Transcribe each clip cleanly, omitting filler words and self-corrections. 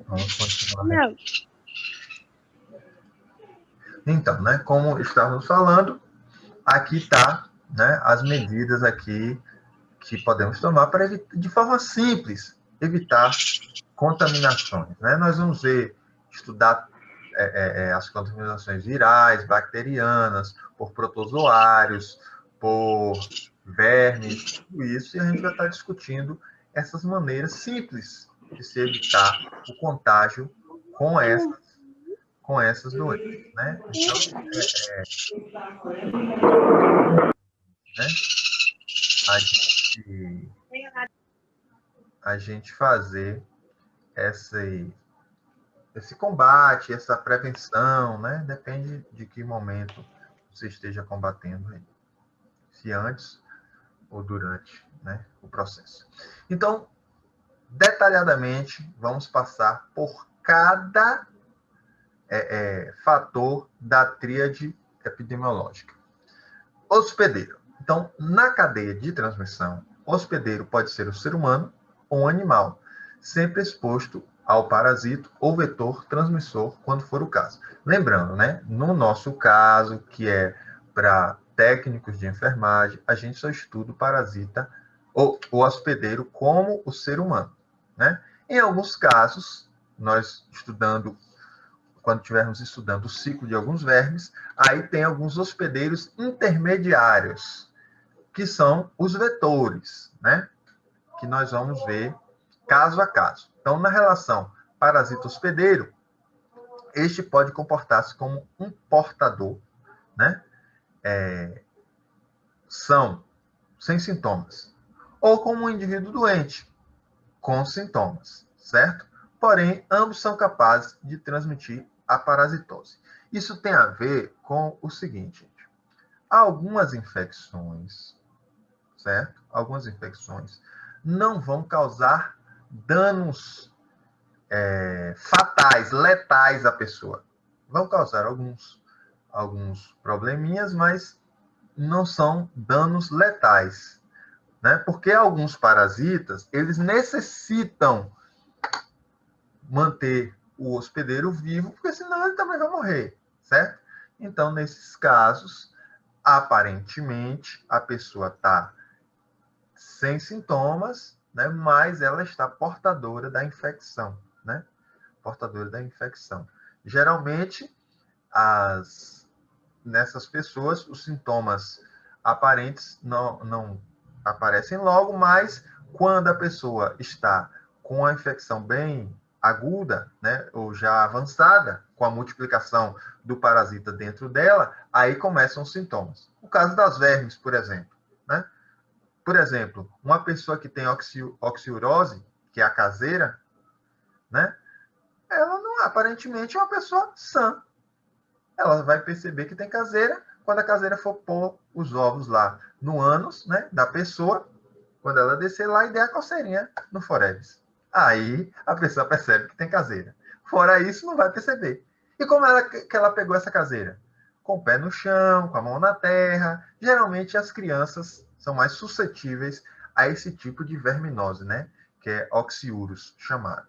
Vamos continuar. Não. Então, né, como estávamos falando, aqui está, né, as medidas aqui que podemos tomar para de forma simples, evitar contaminações. Né? Nós vamos estudar as contaminações virais, bacterianas, por protozoários, por vermes, tudo isso, e a gente vai estar discutindo essas maneiras simples de se evitar o contágio com essas doenças. Né? Então, né, a gente fazer esse combate, essa prevenção, né? Depende de que momento você esteja combatendo aí. Se antes ou durante, né, o processo. Então, detalhadamente, vamos passar por cada fator da tríade epidemiológica. Hospedeiro. Então, na cadeia de transmissão, hospedeiro pode ser o ser humano ou um animal, sempre exposto ao parasito ou vetor transmissor, quando for o caso. Lembrando, né, no nosso caso, que é para técnicos de enfermagem, a gente só estuda o parasita ou o hospedeiro como o ser humano. Né? Em alguns casos, nós quando estivermos estudando o ciclo de alguns vermes, aí tem alguns hospedeiros intermediários, que são os vetores, né? Que nós vamos ver caso a caso. Então, na relação parasita-hospedeiro, este pode comportar-se como um portador, né? São sem sintomas. Ou como um indivíduo doente, com sintomas, certo? Porém, ambos são capazes de transmitir a parasitose. Isso tem a ver com o seguinte, gente. Algumas infecções, certo? Algumas infecções não vão causar danos fatais, letais à pessoa. Vão causar alguns probleminhas, mas não são danos letais, né? Porque alguns parasitas, eles necessitam manter o hospedeiro vivo, porque senão ele também vai morrer, certo? Então, nesses casos, aparentemente, a pessoa está sem sintomas, né, mas ela está portadora da infecção, né? Portadora da infecção. Geralmente, nessas pessoas, os sintomas aparentes não aparecem logo, mas quando a pessoa está com a infecção bem aguda, né, ou já avançada, com a multiplicação do parasita dentro dela, aí começam os sintomas. O caso das vermes, por exemplo, né? Por exemplo, uma pessoa que tem oxiurose, que é a caseira, né? Ela não, aparentemente, é uma pessoa sã. Ela vai perceber que tem caseira quando a caseira for pôr os ovos lá no ânus, né, da pessoa, quando ela descer lá e der a coceirinha no foreves. Aí a pessoa percebe que tem caseira. Fora isso, não vai perceber. E como que ela pegou essa caseira? Com o pé no chão, com a mão na terra. Geralmente as crianças são mais suscetíveis a esse tipo de verminose, né? Que é oxiurus chamado.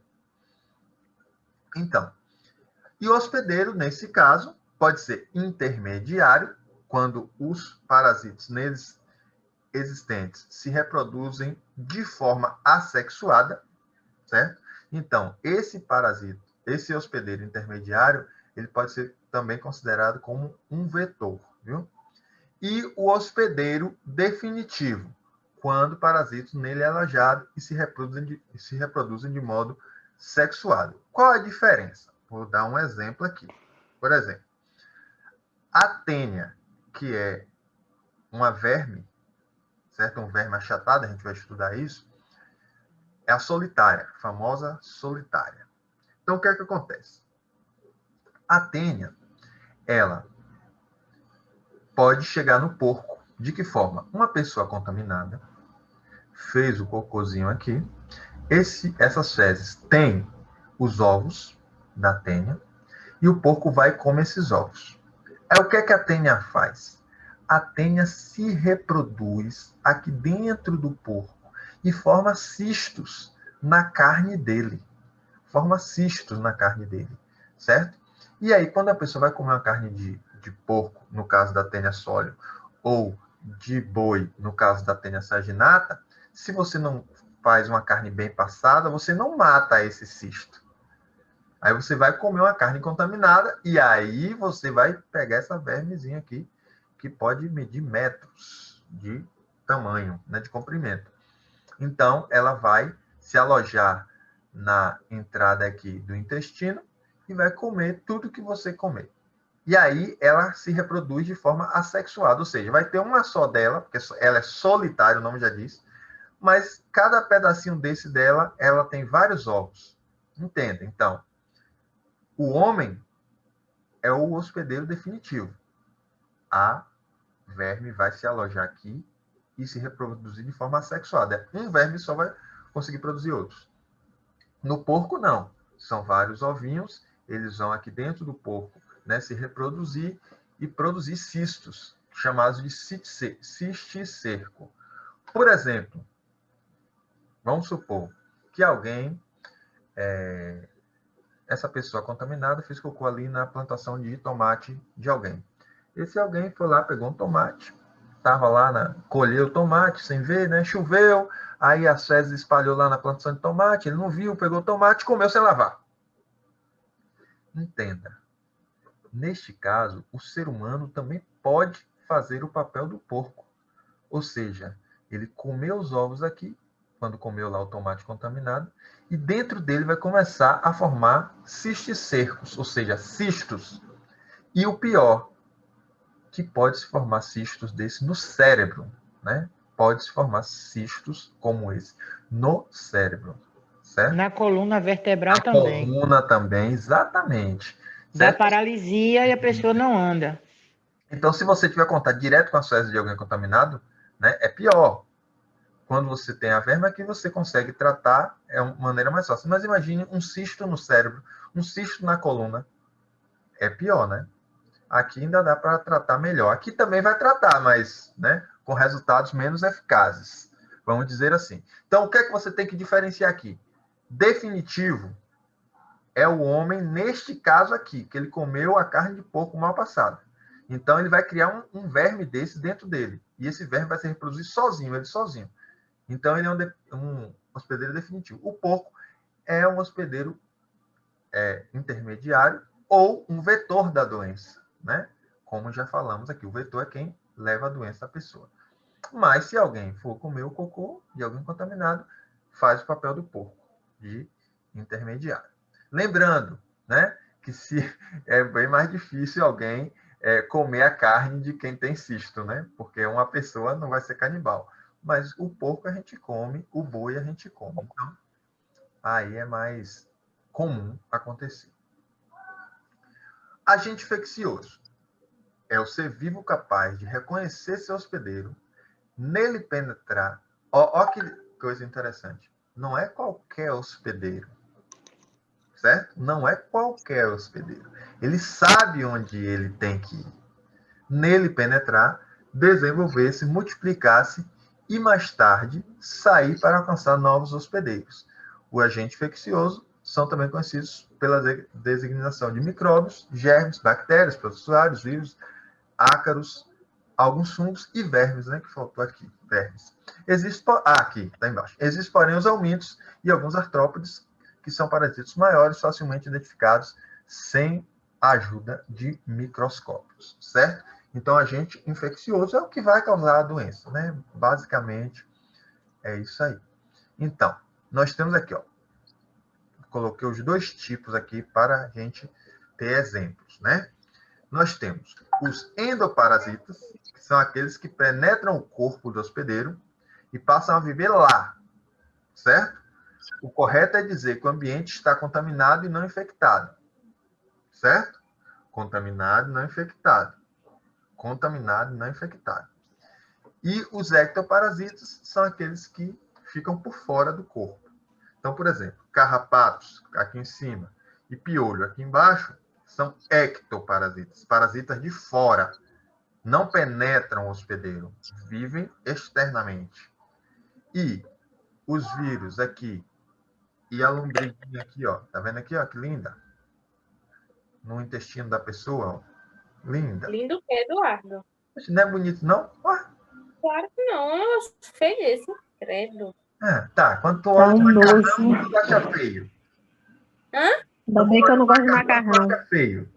Então, e o hospedeiro, nesse caso, pode ser intermediário, quando os parasitas neles existentes se reproduzem de forma assexuada, certo? Então, esse parasita, esse hospedeiro intermediário, ele pode ser também considerado como um vetor, viu? E o hospedeiro definitivo, quando parasitas nele é alojado e se reproduzem de modo sexuado. Qual a diferença? Vou dar um exemplo aqui. Por exemplo, a tênia, que é uma verme, certo? Um verme achatado, a gente vai estudar isso, é a solitária, a famosa solitária. Então, o que é que acontece? A tênia, ela pode chegar no porco. De que forma? Uma pessoa contaminada fez o cocôzinho aqui, essas fezes têm os ovos da tênia, e o porco vai e come esses ovos. Aí o que é que a tênia faz? A tênia se reproduz aqui dentro do porco e forma cistos na carne dele. forma cistos na carne dele, certo? E aí, quando a pessoa vai comer uma carne de porco, no caso da Taenia solium, ou de boi, no caso da Taenia saginata, se você não faz uma carne bem passada, você não mata esse cisto. Aí você vai comer uma carne contaminada e aí você vai pegar essa vermezinha aqui, que pode medir metros de tamanho, né, de comprimento. Então, ela vai se alojar na entrada aqui do intestino e vai comer tudo que você comer. E aí ela se reproduz de forma assexuada, ou seja, vai ter uma só dela, porque ela é solitária, o nome já diz, mas cada pedacinho desse dela, ela tem vários ovos. Entenda? Então, o homem é o hospedeiro definitivo. A verme vai se alojar aqui e se reproduzir de forma assexuada. Um verme só vai conseguir produzir outros. No porco, não. São vários ovinhos, eles vão aqui dentro do porco, né, se reproduzir e produzir cistos, chamados de cisticerco. Por exemplo, vamos supor que alguém, essa pessoa contaminada, fez cocô ali na plantação de tomate de alguém. Esse alguém foi lá, pegou um tomate, estava lá, colheu o tomate sem ver, né? Choveu, aí as fezes espalhou lá na plantação de tomate, ele não viu, pegou o tomate e comeu sem lavar. Entenda, neste caso, o ser humano também pode fazer o papel do porco. Ou seja, ele comeu os ovos aqui, quando comeu lá o tomate contaminado, e dentro dele vai começar a formar cisticercos, ou seja, cistos. E o pior, que pode se formar cistos desse no cérebro, né? Pode se formar cistos como esse no cérebro, certo? Na coluna vertebral A também. coluna também, exatamente, Dá certo? paralisia e a pessoa não anda. Então, se você tiver contato direto com as fezes de alguém contaminado, né, é pior. Quando você tem a verma, que você consegue tratar é uma maneira mais fácil. Mas imagine um cisto no cérebro, um cisto na coluna. É pior, né? Aqui ainda dá para tratar melhor. Aqui também vai tratar, mas, né, com resultados menos eficazes. Vamos dizer assim. Então, o que é que você tem que diferenciar aqui? Definitivo é o homem, neste caso aqui, que ele comeu a carne de porco mal passada. Então, ele vai criar um verme desse dentro dele. E esse verme vai se reproduzir sozinho, ele sozinho. Então, ele é um hospedeiro definitivo. O porco é um hospedeiro intermediário ou um vetor da doença, né? Como já falamos aqui, o vetor é quem leva a doença à pessoa. Mas se alguém for comer o cocô de alguém contaminado, faz o papel do porco, de intermediário. Lembrando, né, que se é bem mais difícil alguém comer a carne de quem tem cisto, né? Porque uma pessoa não vai ser canibal. Mas o porco a gente come, o boi a gente come. Então, aí é mais comum acontecer. Agente infeccioso é o ser vivo capaz de reconhecer seu hospedeiro, nele penetrar. Ó que coisa interessante. Não é qualquer hospedeiro, certo? Não é qualquer hospedeiro. Ele sabe onde ele tem que ir. Nele penetrar, desenvolver-se, multiplicar-se e mais tarde sair para alcançar novos hospedeiros. O agente infeccioso são também conhecidos pela designação de micróbios, germes, bactérias, protozoários, vírus, ácaros, alguns fungos e vermes, né, que faltou aqui, vermes. Aqui, está embaixo. Existem, porém, os helmintos e alguns artrópodes, que são parasitas maiores, facilmente identificados sem a ajuda de microscópios, certo? Então, agente infeccioso é o que vai causar a doença, né? Basicamente, é isso aí. Então, nós temos aqui, ó, coloquei os dois tipos aqui para a gente ter exemplos, né? Nós temos os endoparasitas, que são aqueles que penetram o corpo do hospedeiro e passam a viver lá, certo? O correto é dizer que o ambiente está contaminado e não infectado, certo? Contaminado e não infectado. Contaminado e não infectado. E os ectoparasitas são aqueles que ficam por fora do corpo. Então, por exemplo, carrapatos aqui em cima e piolho aqui embaixo são ectoparasitas, parasitas de fora. Não penetram o hospedeiro, vivem externamente. E os vírus aqui E a lombriguinha aqui, ó. Tá vendo aqui, ó? Que linda. No intestino da pessoa, ó. Linda. Lindo que é, Eduardo? Não é bonito, não? Ó. Claro que não. Nossa, feio esse. Credo. Tá. Quando tu Tá olha o um macarrão, nojo. tu acha feio. Hã? Ainda bem que eu não gosto de Tu macarrão. acha feio.